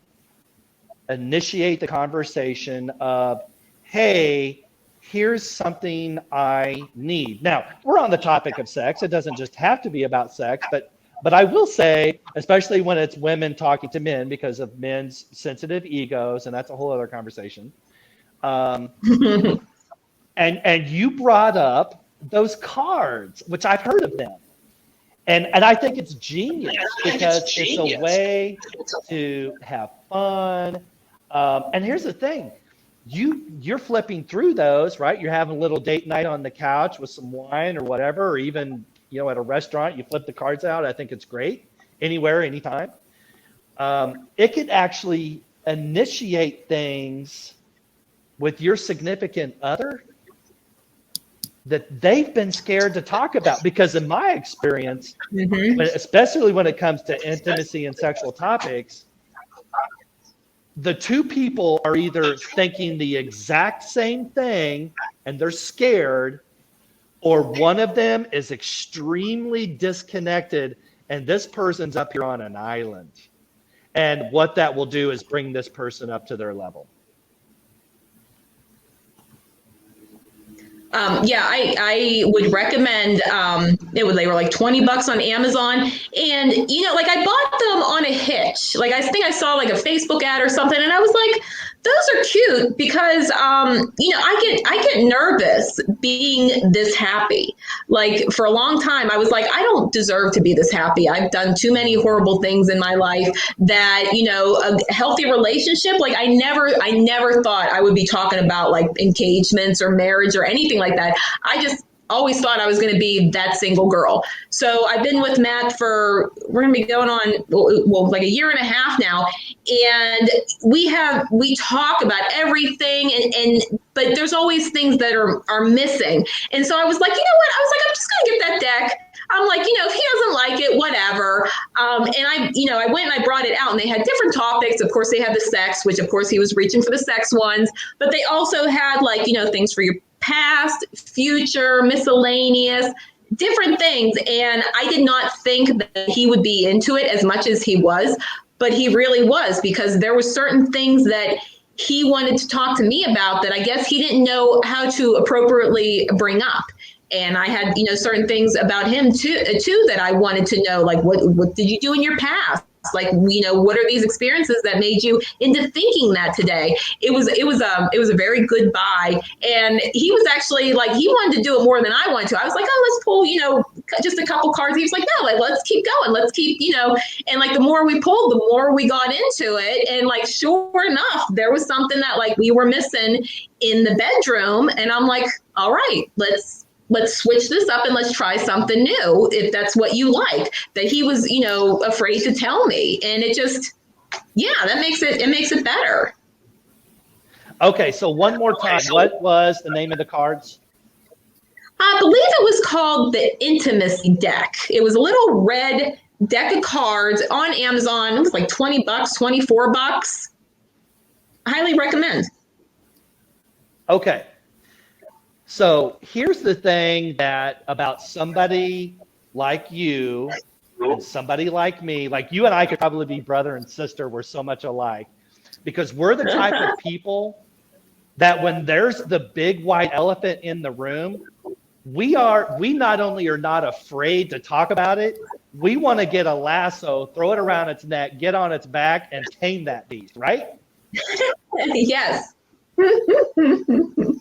initiate the conversation of, hey, here's something I need. Now, we're on the topic of sex. It doesn't just have to be about sex, but I will say, especially when it's women talking to men because of men's sensitive egos, and that's a whole other conversation. And you brought up those cards, which I've heard of them. And I think it's genius because it's a way to have fun. And here's the thing. You're flipping through those, right? You're having a little date night on the couch with some wine or whatever, or even, at a restaurant, you flip the cards out. I think it's great. Anywhere, anytime. It could actually initiate things with your significant other that they've been scared to talk about, because in my experience, especially when it comes to intimacy and sexual topics, the two people are either thinking the exact same thing and they're scared, or one of them is extremely disconnected and this person's up here on an island. And what that will do is bring this person up to their level. I would recommend, they were like $20 on Amazon. And, like I bought them on a hitch. Like I think I saw like a Facebook ad or something. And I was like, those are cute because, I get nervous being this happy. Like for a long time, I was like, I don't deserve to be this happy. I've done too many horrible things in my life that, a healthy relationship. Like I never thought I would be talking about like engagements or marriage or anything like that. I just always thought I was going to be that single girl. So I've been with Matt we're going to be going on, like a year and a half now. And we talk about everything but there's always things that are missing. And so I was like, you know what? I was like, I'm just going to get that deck. I'm like, if he doesn't like it, whatever. And I went and I brought it out and they had different topics. Of course, they had the sex, which of course he was reaching for the sex ones, but they also had like, things for your past, future, miscellaneous, different things. And I did not think that he would be into it as much as he was, but he really was, because there were certain things that he wanted to talk to me about that I guess he didn't know how to appropriately bring up. And I had, certain things about him too that I wanted to know, like what did you do in your past? Like, what are these experiences that made you into thinking that today? It was a very good buy. And he was actually like, he wanted to do it more than I wanted to. I was like, oh, let's pull, just a couple cards. He was like, no, like, let's keep going. Let's keep, and like the more we pulled, the more we got into it. And like, sure enough, there was something that like we were missing in the bedroom. And I'm like, all right, let's switch this up and let's try something new. If that's what you like. That he was, afraid to tell me. And it just, that makes it better. Okay, so one more time, what was the name of the cards? I believe it was called the Intimacy Deck. It was a little red deck of cards on Amazon. It was like $20, $24. I highly recommend. Okay. So here's the thing that about somebody like you and somebody like me, like you and I could probably be brother and sister. We're so much alike because we're the type of people that when there's the big white elephant in the room, we not only are not afraid to talk about it, we want to get a lasso, throw it around its neck, get on its back, and tame that beast, right? Yes.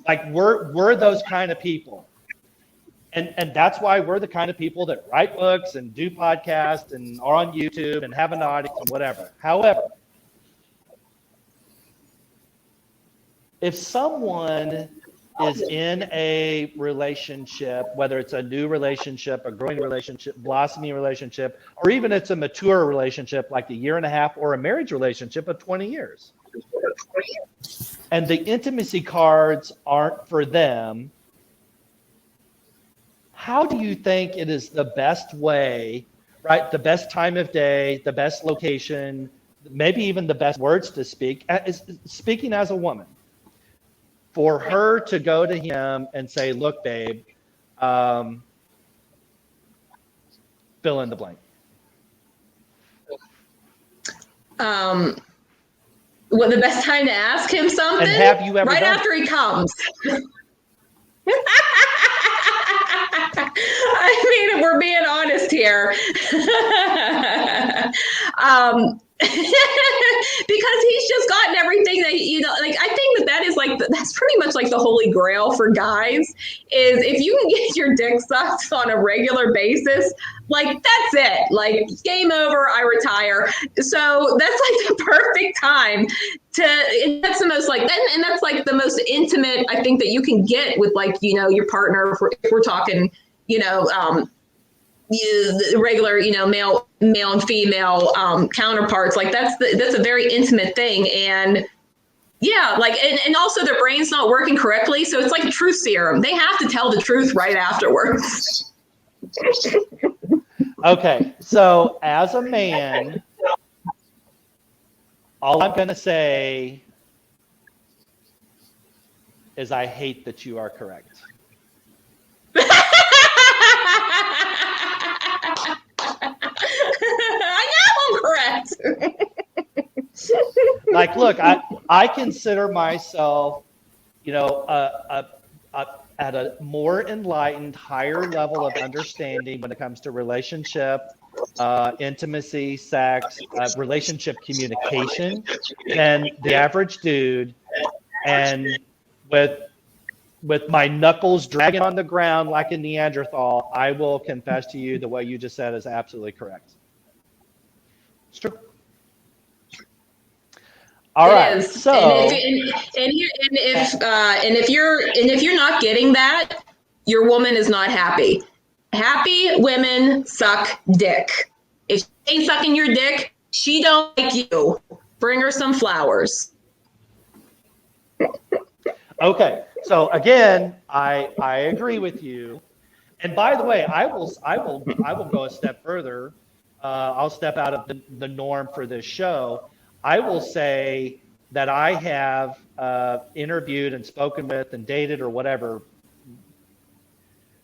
Like we're those kind of people. And that's why we're the kind of people that write books and do podcasts and are on YouTube and have an audience and whatever. However, if someone is in a relationship, whether it's a new relationship, a growing relationship, blossoming relationship, or even it's a mature relationship like a year and a half or a marriage relationship of 20 years, and the intimacy cards aren't for them, how do you think it is the best way, right? The best time of day, the best location, maybe even the best words to speak, speaking as a woman, for her to go to him and say, look, babe, fill in the blank. Well, the best time to ask him something? And have you ever right done after he comes. I mean, if we're being honest here. Because he's just gotten everything that, like, I think that is like, that's pretty much like the holy grail for guys is if you can get your dick sucked on a regular basis, like, that's it. Like, game over, I retire. So that's like the perfect time and that's the most like, and that's like the most intimate, I think, that you can get with like, your partner, if we're talking, regular, male and female counterparts. Like that's a very intimate thing. And yeah, like, and also their brain's not working correctly. So it's like a truth serum. They have to tell the truth right afterwards. Okay, so as a man, all I'm going to say is I hate that you are correct. I know I'm correct. Like, look, I consider myself, at a more enlightened, higher level of understanding when it comes to relationship, intimacy, sex, relationship communication than the average dude. And with my knuckles dragging on the ground like a Neanderthal, I will confess to you the way you just said is absolutely correct. It's true. All right. So, if you're not getting that, your woman is not happy. Happy women suck dick. If she ain't sucking your dick, she don't like you. Bring her some flowers. Okay. So again, I agree with you. And by the way, I will go a step further. I'll step out of the norm for this show. I will say that I have interviewed and spoken with and dated or whatever,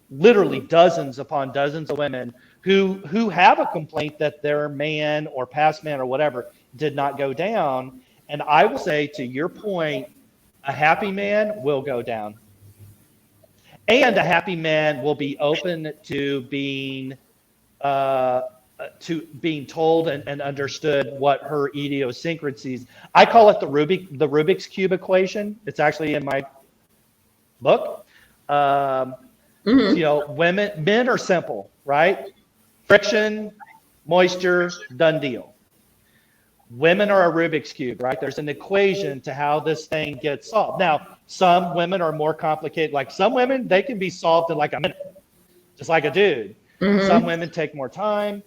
literally dozens upon dozens of women who have a complaint that their man or past man or whatever did not go down. And I will say, to your point, a happy man will go down. And a happy man will be open to being told and understood what her idiosyncrasies. I call it the Rubik's Cube equation. It's actually in my book. Men are simple, right? Friction, moisture, done deal. Women are a Rubik's Cube, right? There's an equation to how this thing gets solved. Now, some women are more complicated. Like some women, they can be solved in like a minute, just like a dude. Some women take more time.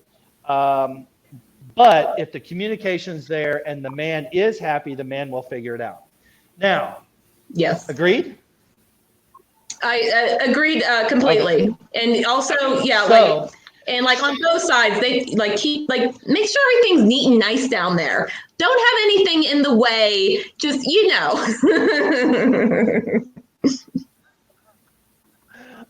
But if the communication's there and the man is happy, the man will figure it out. Now, yes, agreed? I agreed completely. Okay. And also, yeah, So, like on both sides, they keep make sure everything's neat and nice down there. Don't have anything in the way. Just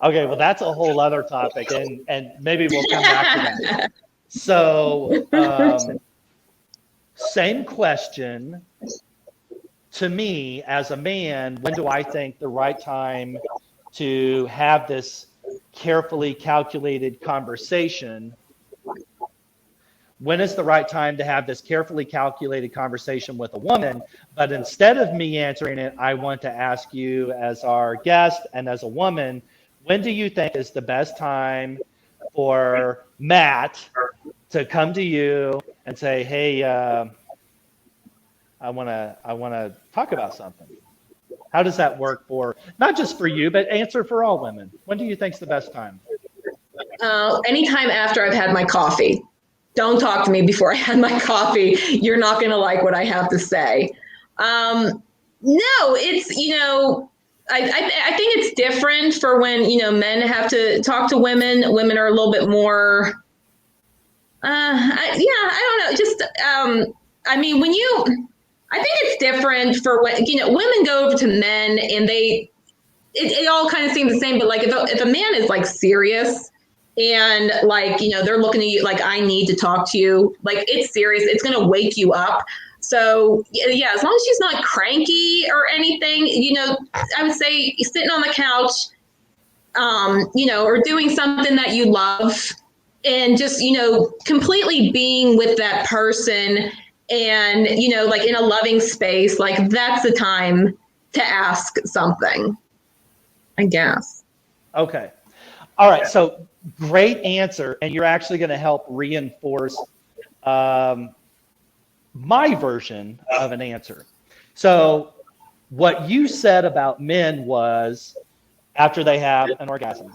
okay, well, that's a whole other topic, and maybe we'll come back to that. So, same question to me as a man. When do I think the right time to have this carefully calculated conversation? When is the right time to have this carefully calculated conversation with a woman? But instead of me answering it, I want to ask you as our guest and as a woman, when do you think is the best time for Matt to come to you and say, hey, I want to talk about something? How does that work for, not just for you, but answer for all women? When do you think is the best time? Anytime after I've had my coffee. Don't talk to me before I had my coffee. You're not going to like what I have to say. No, it's, I think it's different for when, men have to talk to women. Women are a little bit more, I don't know. Just, I think it's different for when, women go over to men and it all kind of seems the same. But like if a man is like serious and they're looking at you like, I need to talk to you, like it's serious, it's going to wake you up. So yeah, as long as she's not cranky or anything, I would say sitting on the couch, or doing something that you love and just, completely being with that person and, like in a loving space, like that's the time to ask something, I guess. Okay. All right. So great answer. And you're actually going to help reinforce my version of an answer. So what you said about men was after they have an orgasm.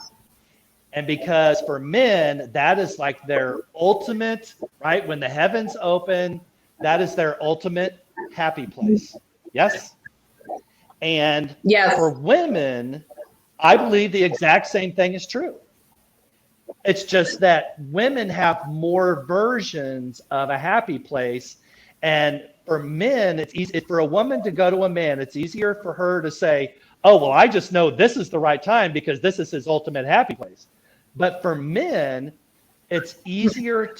And because for men, that is like their ultimate, right? When the heavens open, that is their ultimate happy place. Yes? And yes, for women, I believe the exact same thing is true. It's just that women have more versions of a happy place. And for men, it's easy for a woman to go to a man. It's easier for her to say, oh, well, I just know this is the right time because this is his ultimate happy place. But for men, it's easier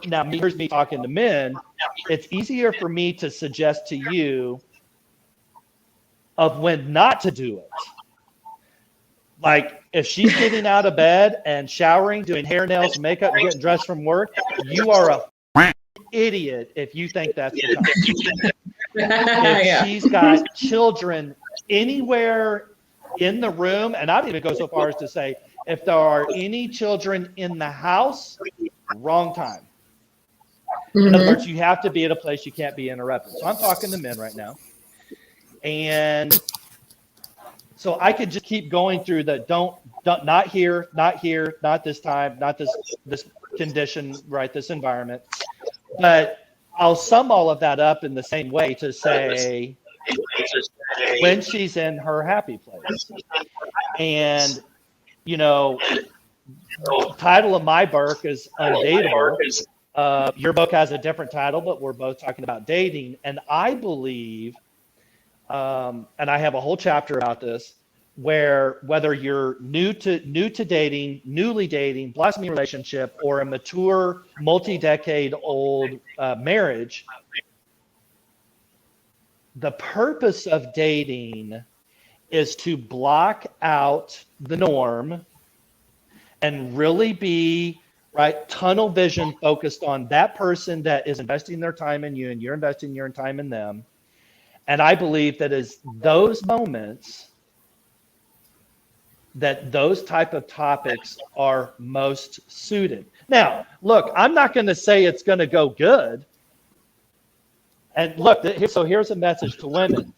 now here's me talking to men. It's easier for me to suggest to you of when not to do it. Like if she's getting out of bed and showering, doing hair, nails, makeup, and getting dressed from work, you are a idiot if you think that's the time. If she's got children anywhere in the room, and I'd even go so far as to say, if there are any children in the house, wrong time. In other words, you have to be at a place you can't be interrupted. So I'm talking to men right now. And so I could just keep going through the don't not here, not this time, not this condition, right, this environment. But I'll sum all of that up in the same way to say when she's in her happy place. And title of my book is Undateable. Your book has a different title, but we're both talking about dating. And I believe, and I have a whole chapter about this, where whether you're new to dating, newly dating, blossoming relationship, or a mature, multi-decade-old marriage, the purpose of dating is to block out the norm and really be tunnel vision focused on that person that is investing their time in you and you're investing your time in them. And I believe that is those moments that those type of topics are most suited. Now, look, I'm not going to say it's going to go good. And look, so here's a message to women.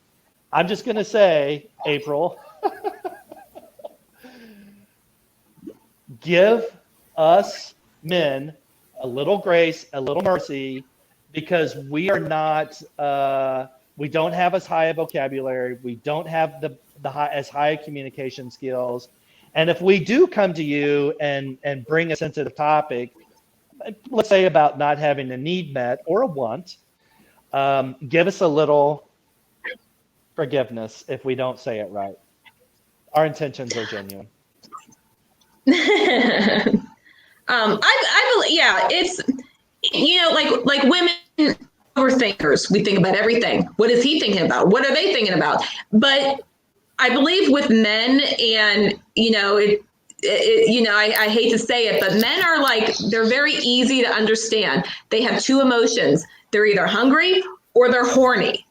I'm just going to say, April, give us men a little grace, a little mercy, because we are not, we don't have as high a vocabulary. We don't have as high communication skills. And if we do come to you and bring a sensitive topic, let's say about not having a need met or a want, give us a little forgiveness if we don't say it right. Our intentions are genuine. I believe, yeah, it's, like women overthinkers. We think about everything. What is he thinking about? What are they thinking about? But I believe with men, and I hate to say it, but men are like, they're very easy to understand. They have two emotions. They're either hungry or they're horny.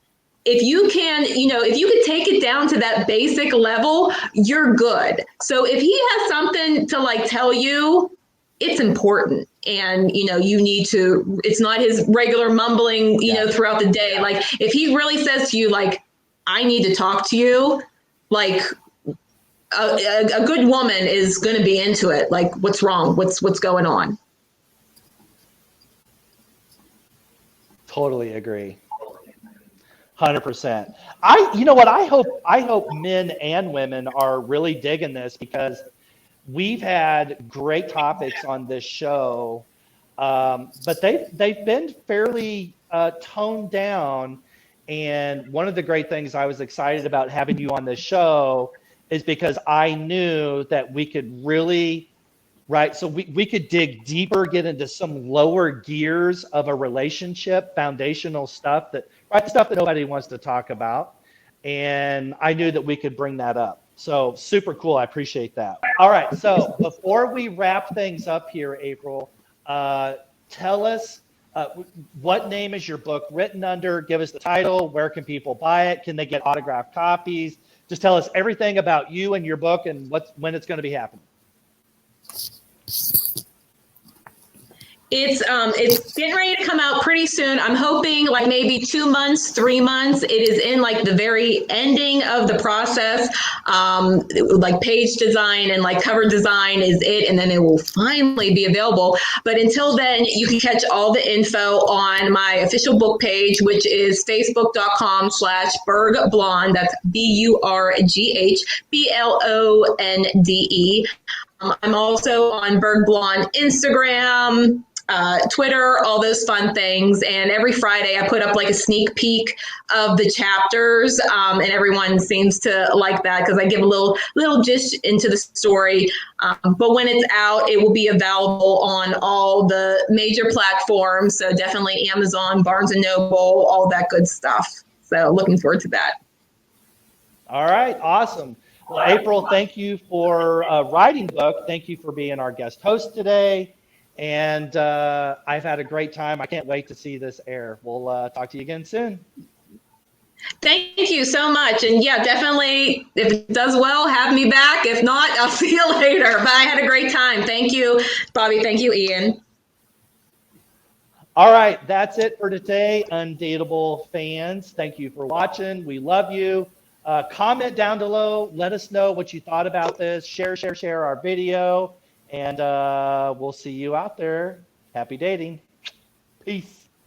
If you can, if you could take it down to that basic level, you're good. So if he has something to like tell you, it's important. And, you need to, it's not his regular mumbling, throughout the day. Like if he really says to you, like, I need to talk to you, like a good woman is going to be into it. Like, what's wrong? What's going on? Totally agree. 100%. I hope men and women are really digging this, because we've had great topics on this show, but they've been fairly toned down. And one of the great things I was excited about having you on this show is because I knew that we could really, right? So we could dig deeper, get into some lower gears of a relationship, foundational stuff the stuff that nobody wants to talk about. And I knew that we could bring that up. So super cool. I appreciate that. All right. So before we wrap things up here, April, tell us what name is your book written under? Give us the title. Where can people buy it? Can they get autographed copies? Just tell us everything about you and your book and when it's going to be happening. It's getting ready to come out pretty soon. I'm hoping like maybe 2 months, 3 months. It is in like the very ending of the process. Like page design and like cover design is it, and then it will finally be available. But until then, you can catch all the info on my official book page, which is facebook.com/Burgh Blonde. That's BURGHBLONDE. I'm also on Burgh Blonde Instagram, Twitter, all those fun things. And every Friday I put up like a sneak peek of the chapters, and everyone seems to like that because I give a little dish into the story. But when it's out, it will be available on all the major platforms. So definitely Amazon, Barnes & Noble, all that good stuff. So looking forward to that. All right. Awesome. Well, April, thank you for writing the book. Thank you for being our guest host today. And I've had a great time. I can't wait to see this air. We'll talk to you again soon. Thank you so much. And yeah, definitely, if it does well, have me back. If not, I'll see you later. But I had a great time. Thank you, Bobby. Thank you, Ian. All right. That's it for today, Undateable fans. Thank you for watching. We love you. Comment down below. Let us know what you thought about this. Share our video. And we'll see you out there. Happy dating. Peace.